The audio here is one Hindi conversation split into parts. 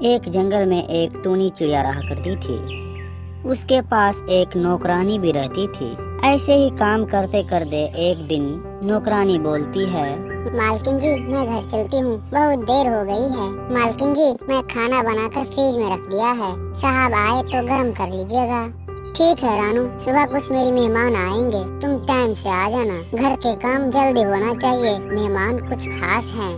एक जंगल में एक टूनी चिड़िया रहा करती थी। उसके पास एक नौकरानी भी रहती थी। ऐसे ही काम करते करते एक दिन नौकरानी बोलती है, मालकिन जी मैं घर चलती हूँ, बहुत देर हो गई है। मालकिन जी मैं खाना बनाकर फ्रिज में रख दिया है, साहब आए तो गर्म कर लीजिएगा। ठीक है रानू, सुबह कुछ मेरी मेहमान आएंगे, तुम टाइम से आ जाना, घर के काम जल्दी होना चाहिए, मेहमान कुछ खास हैं।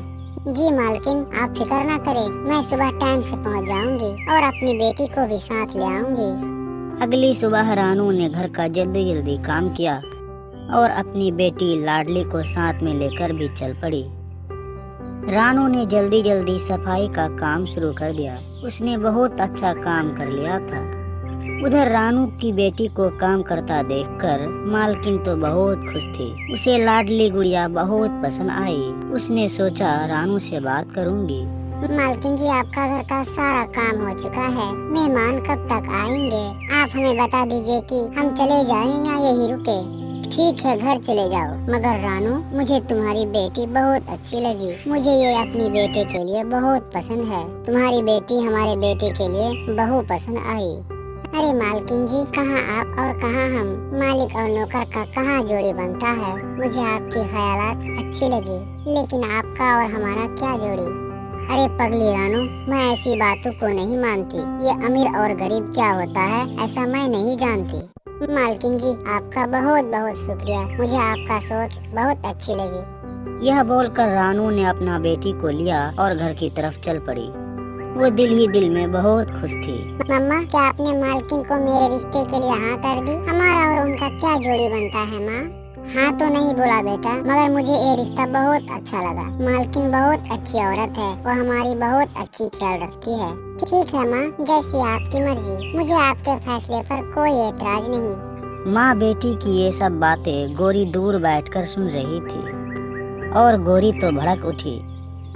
जी मालकिन आप फिक्र ना करें, मैं सुबह टाइम से पहुँच जाऊंगी और अपनी बेटी को भी साथ ले आऊंगी। अगली सुबह रानू ने घर का जल्दी जल्दी काम किया और अपनी बेटी लाडली को साथ में लेकर भी चल पड़ी। रानू ने जल्दी जल्दी सफाई का काम शुरू कर दिया। उसने बहुत अच्छा काम कर लिया था। उधर रानू की बेटी को काम करता देखकर मालकिन तो बहुत खुश थी। उसे लाडली गुड़िया बहुत पसंद आई। उसने सोचा रानू से बात करूंगी। मालकिन जी आपका घर का सारा काम हो चुका है, मेहमान कब तक आएंगे? आप हमें बता दीजिए कि हम चले जाएं या यही रुके। ठीक है घर चले जाओ, मगर रानू मुझे तुम्हारी बेटी बहुत अच्छी लगी, मुझे ये अपनी बेटे के लिए बहुत पसंद है। तुम्हारी बेटी हमारे बेटे के लिए बहू पसंद आई। अरे मालकिन जी कहाँ आप और कहाँ हम, मालिक और नौकर का कहाँ जोड़ी बनता है। मुझे आपके ख्यालात अच्छी लगी, लेकिन आपका और हमारा क्या जोड़ी। अरे पगली रानू, मैं ऐसी बातों को नहीं मानती। ये अमीर और गरीब क्या होता है ऐसा मैं नहीं जानती। मालकिन जी आपका बहुत बहुत शुक्रिया, मुझे आपका सोच बहुत अच्छी लगी। यह बोलकर रानू ने अपना बेटी को लिया और घर की तरफ चल पड़ी। वो दिल ही दिल में बहुत खुश थी। मम्मा क्या आपने मालकिन को मेरे रिश्ते के लिए हाँ कर दी? हमारा और उनका क्या जोड़ी बनता है माँ? हाँ तो नहीं बोला बेटा, मगर मुझे ये रिश्ता बहुत अच्छा लगा। मालकिन बहुत अच्छी औरत है, वो हमारी बहुत अच्छी ख्याल रखती है। ठीक है माँ, जैसी आपकी मर्जी, मुझे आपके फैसले पर कोई एतराज नहीं। माँ बेटी की ये सब बातें गोरी दूर बैठकर सुन रही थी और गोरी तो भड़क उठी।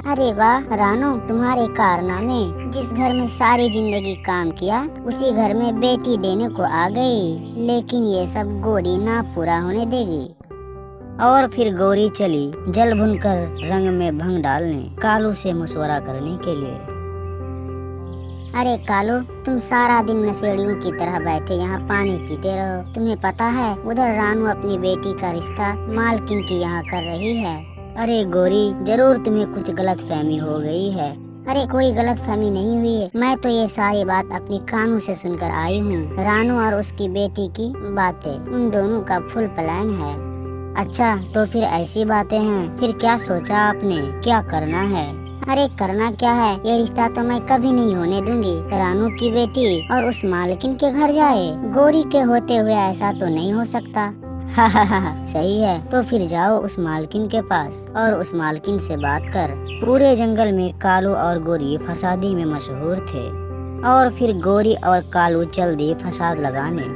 अरे वाह रानू, तुम्हारे कारनामे, जिस घर में सारी जिंदगी काम किया उसी घर में बेटी देने को आ गई। लेकिन ये सब गोरी ना पूरा होने देगी। और फिर गौरी चली जल भुनकर रंग में भंग डालने कालू से मशवरा करने के लिए। अरे कालू, तुम सारा दिन नशेड़ियों की तरह बैठे यहाँ पानी पीते रहो। तुम्हें पता है उधर रानू अपनी बेटी का रिश्ता मालकिन की यहाँ कर रही है। अरे गोरी, जरूर तुम्हें कुछ गलत फहमी हो गई है। अरे कोई गलत फहमी नहीं हुई है, मैं तो ये सारी बात अपनी कानों से सुनकर आई हूँ। रानू और उसकी बेटी की बातें, उन दोनों का फुल प्लान है। अच्छा तो फिर ऐसी बातें हैं, फिर क्या सोचा आपने, क्या करना है? अरे करना क्या है, ये रिश्ता तो मैं कभी नहीं होने दूंगी। रानू की बेटी और उस मालकिन के घर जाए, गोरी के होते हुए ऐसा तो नहीं हो सकता। हा सही है, तो फिर जाओ उस मालकिन के पास और उस मालकिन से बात कर। पूरे जंगल में कालू और गोरी फसादी में मशहूर थे और फिर गोरी और कालू चल दिए फसाद लगाने।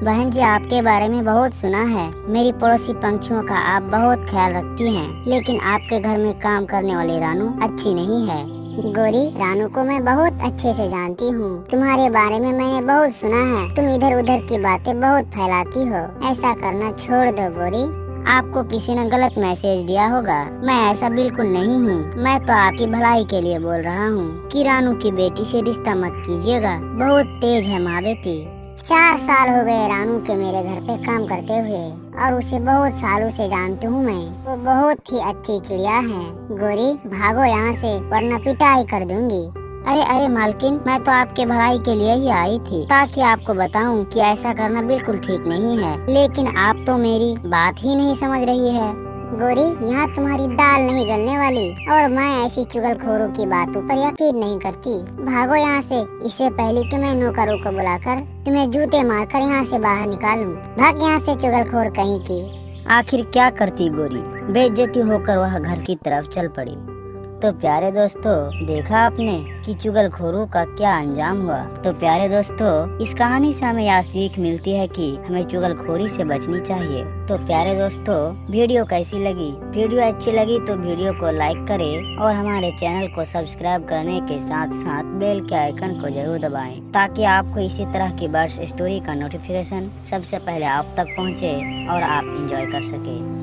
बहन जी आपके बारे में बहुत सुना है, मेरी पड़ोसी पंछियों का आप बहुत ख्याल रखती हैं, लेकिन आपके घर में काम करने वाली रानू अच्छी नहीं है। गोरी, रानू को मैं बहुत अच्छे से जानती हूँ, तुम्हारे बारे में मैंने बहुत सुना है। तुम इधर उधर की बातें बहुत फैलाती हो, ऐसा करना छोड़ दो गोरी। आपको किसी ने गलत मैसेज दिया होगा, मैं ऐसा बिल्कुल नहीं हूँ। मैं तो आपकी भलाई के लिए बोल रहा हूँ कि रानू की बेटी से रिश्ता मत कीजिएगा, बहुत तेज है माँ बेटी। 4 साल हो गए रानू के मेरे घर पे काम करते हुए और उसे बहुत सालों से जानती हूँ मैं। वो बहुत ही अच्छी चिड़िया है। गोरी भागो यहाँ से वरना पिटाई कर दूंगी। अरे अरे मालकिन, मैं तो आपके भलाई के लिए ही आई थी, ताकि आपको बताऊं कि ऐसा करना बिल्कुल ठीक नहीं है, लेकिन आप तो मेरी बात ही नहीं समझ रही है। गोरी यहाँ तुम्हारी दाल नहीं गलने वाली और मैं ऐसी चुगलखोरों की बातों पर यकीन नहीं करती। भागो यहाँ से, इससे पहले कि मैं नौकरों को बुलाकर तुम्हें जूते मारकर यहाँ से बाहर निकालूं। भाग यहाँ से चुगलखोर कहीं की। आखिर क्या करती गोरी, बेइज्जती होकर वह घर की तरफ चल पड़ी। तो प्यारे दोस्तों, देखा आपने कि चुगलखोरों का क्या अंजाम हुआ। तो प्यारे दोस्तों, इस कहानी से हमें यह सीख मिलती है कि हमें चुगलखोरी से बचनी चाहिए। तो प्यारे दोस्तों, वीडियो कैसी लगी? वीडियो अच्छी लगी तो वीडियो को लाइक करें और हमारे चैनल को सब्सक्राइब करने के साथ साथ बेल के आइकन को जरूर दबाएं, ताकि आपको इसी तरह की बर्ड्स स्टोरी का नोटिफिकेशन सबसे पहले आप तक पहुँचे और आप इंजॉय कर सके।